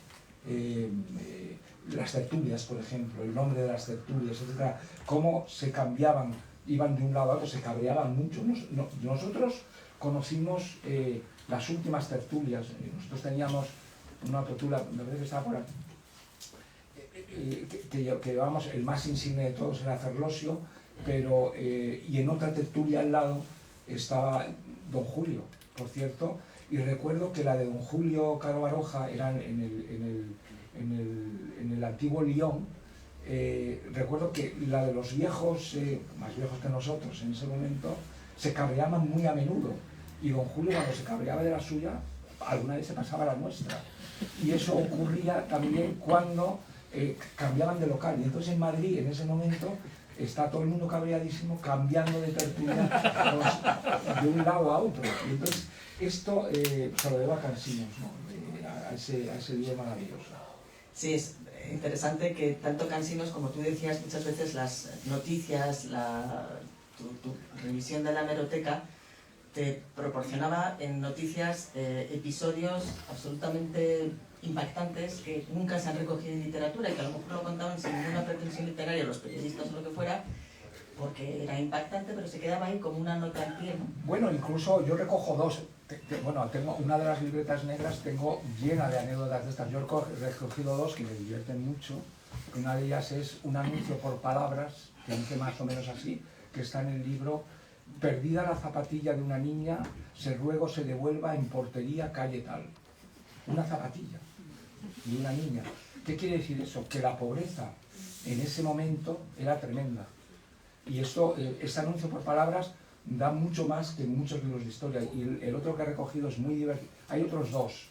las tertulias, por ejemplo, el nombre de las tertulias, etc., cómo se cambiaban, iban de un lado a otro, se cabreaban mucho. Nosotros conocimos las últimas tertulias, nosotros teníamos una tertulia, me parece que estaba por aquí, que llevábamos, el más insigne de todos era Ferlosio, pero, y en otra tertulia al lado estaba Don Julio, por cierto, y recuerdo que la de Don Julio Caro Baroja era en el antiguo Lyon. Recuerdo que la de los viejos, más viejos que nosotros en ese momento, se cabreaban muy a menudo, y Don Julio, cuando se cabreaba de la suya, alguna vez se pasaba la nuestra, y eso ocurría también cuando cambiaban de local. Y entonces en Madrid, en ese momento, está todo el mundo cabreadísimo, cambiando de tertulia de un lado a otro. Y entonces esto se lo debo a Cansinos, ¿no? a ese libro maravilloso. Sí, es interesante que tanto Cansinos, como tú decías, muchas veces las noticias, tu revisión de la hemeroteca, te proporcionaba en noticias episodios absolutamente impactantes que nunca se han recogido en literatura y que a lo mejor lo contaban sin ninguna pretensión literaria los periodistas o lo que fuera, porque era impactante, pero se quedaba ahí como una nota al pie, ¿no? Bueno, incluso yo recojo dos. Bueno, tengo una de las libretas negras, tengo llena de anécdotas de estas. Yo he recogido dos que me divierten mucho. Una de ellas es un anuncio por palabras, que dice más o menos así, que está en el libro: perdida la zapatilla de una niña, se ruego se devuelva en portería calle tal. Una zapatilla de una niña. ¿Qué quiere decir eso? Que la pobreza en ese momento era tremenda. Y esto, este anuncio por palabras da mucho más que muchos libros de historia. Y el otro que he recogido es muy divertido. Hay otros dos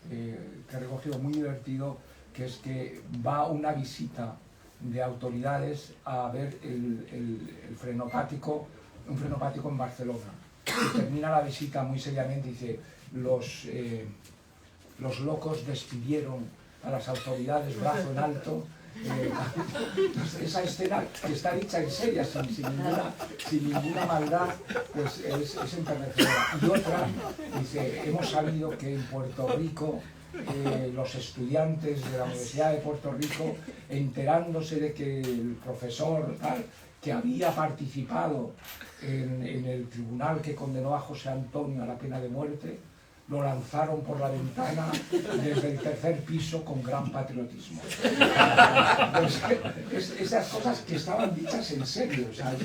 que he recogido muy divertido, que es que va una visita de autoridades a ver el frenopático, un frenopático en Barcelona. Y termina la visita muy seriamente y dice: los locos despidieron a las autoridades brazo en alto Esa escena que está dicha en serio, sin ninguna maldad, pues es enternecedora. Y otra, dice, hemos sabido que en Puerto Rico los estudiantes de la Universidad de Puerto Rico, enterándose de que el profesor tal, que había participado en el tribunal que condenó a José Antonio a la pena de muerte, lo lanzaron por la ventana desde el tercer piso con gran patriotismo. Pues, esas cosas que estaban dichas en serio, o sea,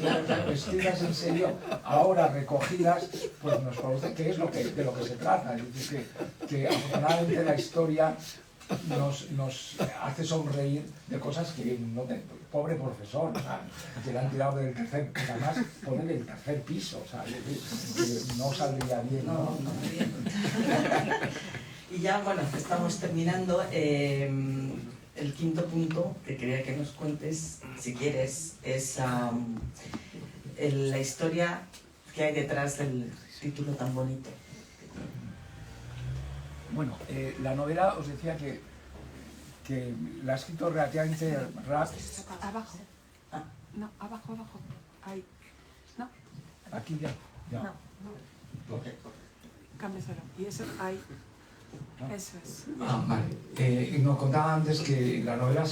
vestidas en serio, ahora recogidas, pues nos produce que es de lo que se trata. Es decir, que afortunadamente la historia nos hace sonreír de cosas que no te... Pobre profesor, o sea, que le han tirado del tercer, que además ponen el tercer piso, o sea, que no saldría bien, ¿no? Y ya, bueno, estamos terminando. El quinto punto que quería que nos cuentes, si quieres, es la historia que hay detrás del título tan bonito. Bueno, la novela, os decía que la ha escrito relativamente rápido. Abajo. No, abajo. Ahí. No. Aquí ya. No. Cambia cero. Y eso ahí. Eso es. Vale. Nos contaba antes que la novela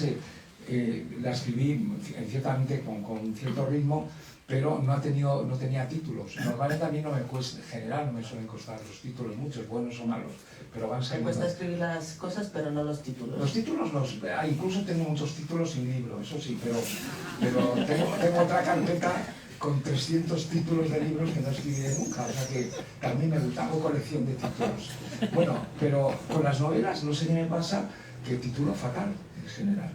la escribí ciertamente con cierto ritmo, pero no tenía títulos. Normalmente a mí no me cuesta, en general no me suelen costar los títulos, muchos, buenos o malos, pero van saliendo. Me cuesta escribir las cosas, pero no los títulos. Los títulos, incluso tengo muchos títulos sin libro, eso sí, pero tengo otra carpeta con 300 títulos de libros que no escribiré nunca, o sea que también hago colección de títulos. Bueno, pero con las novelas no sé qué me pasa, que titulo fatal en general.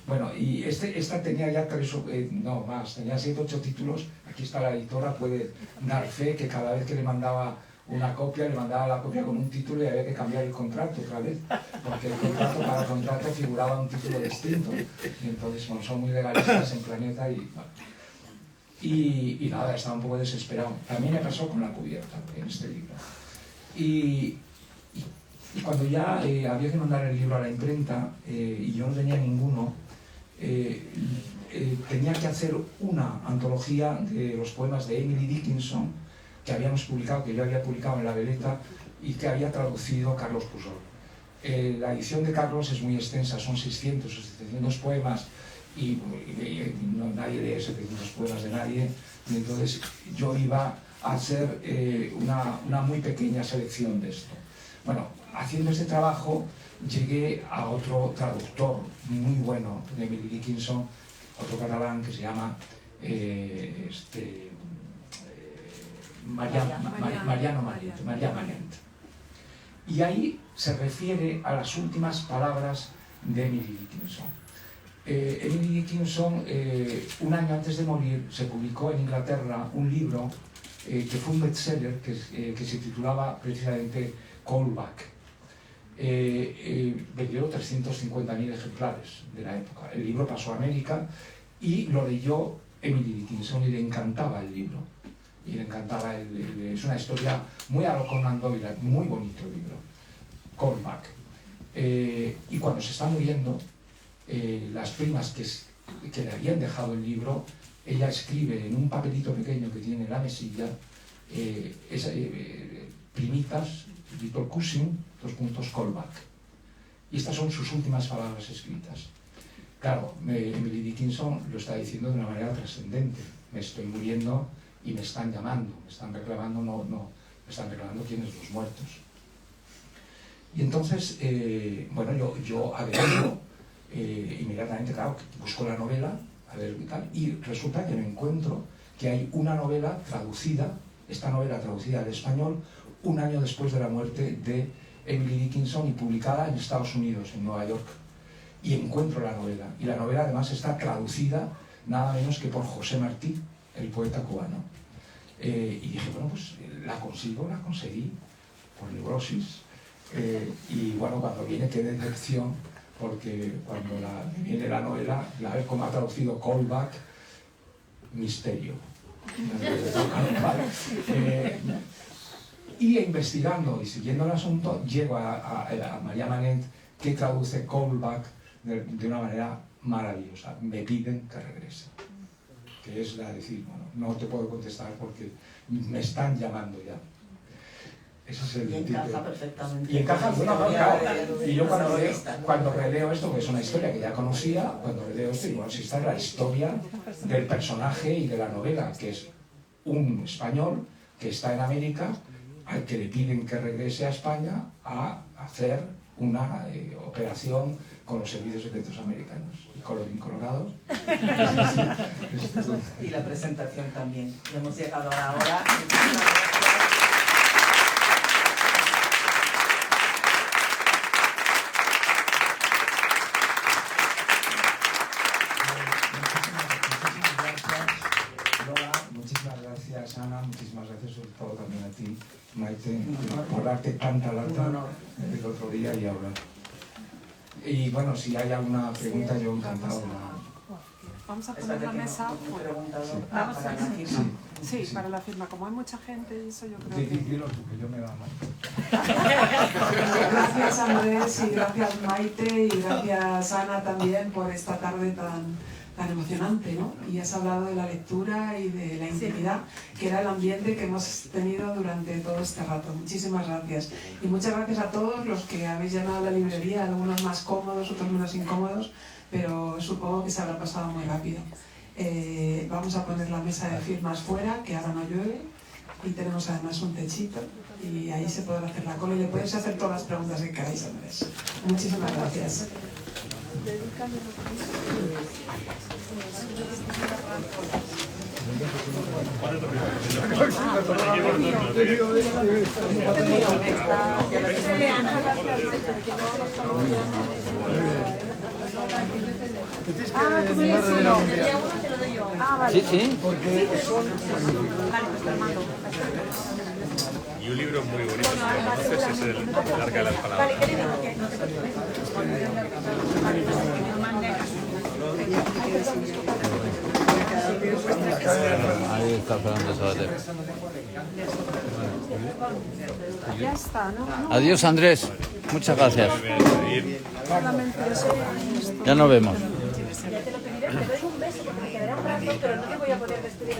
Bueno, y esta tenía ya tenía 7 o 8 títulos. Aquí está la editora, puede dar fe que cada vez que le mandaba una copia, le mandaba la copia con un título y había que cambiar el contrato otra vez, porque cada contrato figuraba un título distinto. Y entonces, bueno, son muy legalistas en Planeta y nada, estaba un poco desesperado. También me pasó con la cubierta en este libro. Y cuando ya había que mandar el libro a la imprenta y yo no tenía ninguno, tenía que hacer una antología de los poemas de Emily Dickinson que yo había publicado en La Veleta y que había traducido Carlos Pujol. La edición de Carlos es muy extensa, son 600 o 700 poemas y nadie lee 700 poemas de nadie, y entonces yo iba a hacer una muy pequeña selección de esto. Bueno, haciendo este trabajo llegué a otro traductor muy bueno de Emily Dickinson, otro catalán que se llama Mariano Manent. Y ahí se refiere a las últimas palabras de Emily Dickinson. Emily Dickinson, un año antes de morir, se publicó en Inglaterra un libro que fue un bestseller que se titulaba precisamente Callback. Vendió 350.000 ejemplares de la época. El libro pasó a América y lo leyó Emily Dickinson y le encantaba el libro. Es una historia muy a lo Conan Doyle, muy bonito el libro. Callback. Y cuando se está muriendo, las primas que le habían dejado el libro, ella escribe en un papelito pequeño que tiene en la mesilla, primitas, Little Cousin, callback. Y estas son sus últimas palabras escritas. Claro, Emily Dickinson lo está diciendo de una manera trascendente. Me estoy muriendo y me están llamando, me están reclamando, me están reclamando quiénes los muertos. Y entonces, bueno, yo averiguo inmediatamente, claro, busco la novela, a ver qué tal, y resulta que me encuentro que hay una novela traducida, esta novela traducida al español, un año después de la muerte de Emily Dickinson y publicada en Estados Unidos, en Nueva York. Y encuentro la novela. Y la novela además está traducida nada menos que por José Martí, el poeta cubano. Y dije, bueno, pues la conseguí por neurosis. Y bueno, cuando viene, qué decepción, porque cuando me viene la novela, la vez como ha traducido Callback, misterio. Y investigando y siguiendo el asunto, llego a Maria Manent, que traduce Callback de una manera maravillosa. Me piden que regrese. Que es la de decir, bueno, no te puedo contestar porque me están llamando ya. Ese es el y tipo. encaja perfectamente. Y encaja, bueno, claro. Y yo cuando releo esto, que es una historia que ya conocía, cuando releo esto, digo, bueno, si esta es la historia del personaje y de la novela, que es un español que está en América, al que le piden que regrese a España a hacer una operación con los servicios secretos americanos. Colorín colorado. Y la presentación también. Hemos llegado a la hora. Muchísimas gracias, Ana, muchísimas gracias sobre todo también a ti, Maite, por darte tanta lata el otro día y ahora. Y bueno, si hay alguna pregunta, yo encantado. Vamos a poner la mesa. Sí, para la firma. Como hay mucha gente y eso yo creo que... Dilo tú, que yo me da mal. Gracias, Andrés, y gracias, Maite, y gracias, Ana, también por esta tarde tan emocionante, ¿no? Y has hablado de la lectura y de la intimidad, que era el ambiente que hemos tenido durante todo este rato. Muchísimas gracias. Y muchas gracias a todos los que habéis llenado la librería, algunos más cómodos, otros menos incómodos, pero supongo que se habrá pasado muy rápido. Vamos a poner la mesa de firmas fuera, que ahora no llueve, y tenemos además un techito, y ahí se podrá hacer la cola y le podéis hacer todas las preguntas que queráis, Andrés. Muchísimas gracias. Sí, sí. Y un libro muy bonito, si lo conoces, es el Arca de las Palabras. Ahí está Fernando Sabater. Ya está, ¿no? Adiós, Andrés. Muchas gracias. Solamente eso. Ya nos vemos. Ya te lo pediré, te doy un beso porque me quedará un rato, pero no te voy a poder despedir.